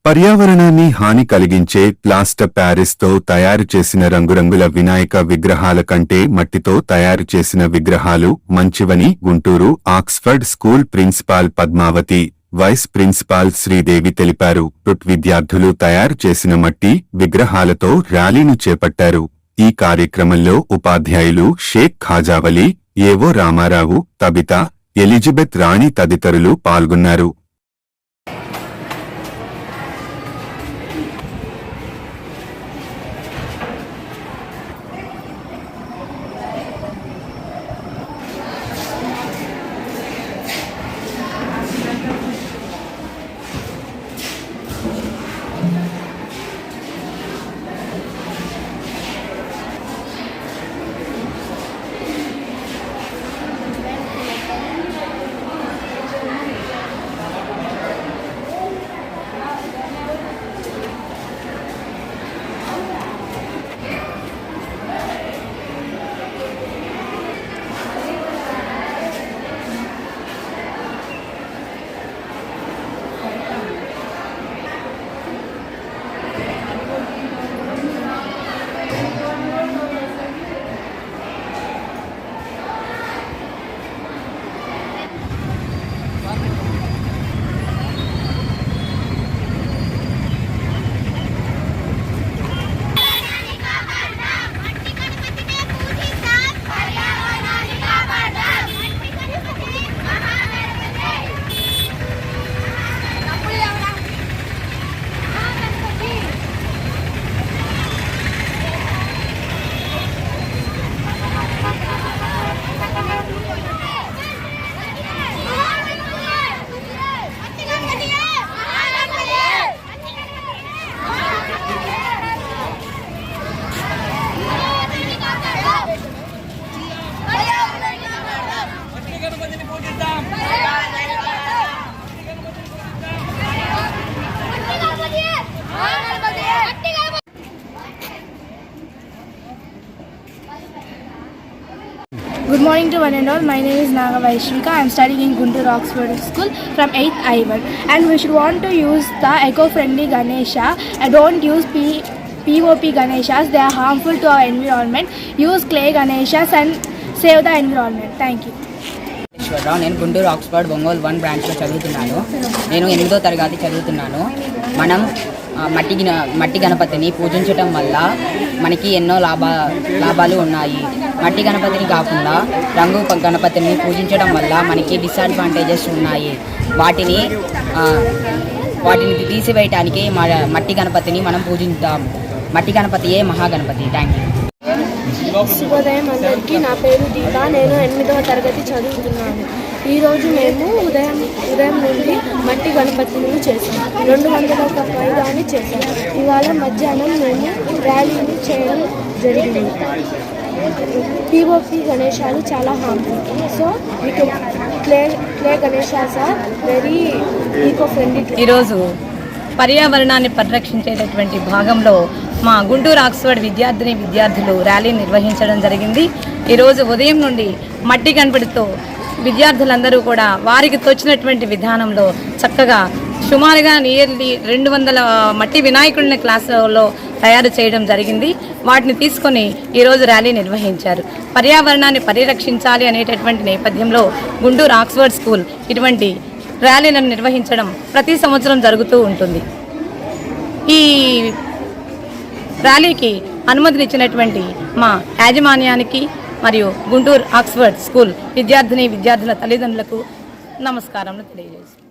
పర్యావరణాన్ని హాని కలిగించే ప్లాస్టర్ ప్యారిస్తో తయారు చేసిన రంగురంగుల వినాయక విగ్రహాల కంటే మట్టితో తయారు చేసిన విగ్రహాలు మంచివని Guntur Oxford school principal Padmavathi, vice principal Sridevi తెలిపారు. విద్యార్థులు తయారు చేసిన మట్టి విగ్రహాలతో ర్యాలీని చేపట్టారు. ఈ కార్యక్రమంలో ఉపాధ్యాయులు షేక్ ఖాజావలి, ఏవో రామారావు, తబిత, ఎలిజబెత్ రాణి తదితరులు పాల్గొన్నారు. Good morning to one and all. My name is Naga Vaishvika. I am studying in Guntur Oxford School from 8th I1. And we should want to use the eco-friendly Ganesha. Don't use POP Ganeshas. They are harmful to our environment. Use clay Ganeshas and save the environment. Thank you. నేను Guntur Oxford Ongole 1 బ్రాంచ్లో చదువుతున్నాను. నేను 8వ తరగతి చదువుతున్నాను. మనం మట్టి గణపతిని పూజించటం వల్ల మనకి ఎన్నో లాభాలు ఉన్నాయి. మట్టి గణపతిని కాకుండా రంగు గణపతిని పూజించడం వల్ల మనకి డిసడ్వాంటేజెస్ ఉన్నాయి. వాటిని తీసివేయటానికి మట్టి గణపతిని మనం పూజిద్దాం. మట్టి గణపతియే మహాగణపతి. Thank you. శుభోదయం అందరికీ. నా పేరు దీపా. నేను 8వ తరగతి చదువుతున్నాను. ఈరోజు మేము ఉదయం నుండి మట్టి గణపతిని చేసాం. 200కు పైగాని చేసాం. ఇవాళ మధ్యాహ్నం మేము ర్యాలీని చేయడం జరిగింది. POP గణేశాలు చాలా harmful. So clay Ganeshas are very eco friendly. ఈరోజు పర్యావరణాన్ని పరిరక్షించేటటువంటి భాగంలో మా గుంటూరు ఆక్స్ఫర్డ్ విద్యార్థులు ర్యాలీ నిర్వహించడం జరిగింది. ఈరోజు ఉదయం నుండి మట్టి గణపతితో విద్యార్థులందరూ కూడా వారికి తోచినటువంటి విధానంలో చక్కగా సుమారుగా నియర్లీ 200 మట్టి వినాయకుడిని క్లాసులో తయారు చేయడం జరిగింది. వాటిని తీసుకొని ఈరోజు ర్యాలీ నిర్వహించారు. పర్యావరణాన్ని పరిరక్షించాలి అనేటటువంటి నేపథ్యంలో గుంటూరు ఆక్స్ఫర్డ్ స్కూల్ ఇటువంటి ర్యాలీలను నిర్వహించడం ప్రతి సంవత్సరం జరుగుతూ ఉంటుంది. ఈ ర్యాలీకి అనుమతినిచ్చినటువంటి మా యాజమాన్యానికి మరియు గుంటూరు ఆక్స్ఫర్డ్ స్కూల్ విద్యార్థుల తల్లిదండ్రులకు నమస్కారం తెలియజేస్తున్నాను.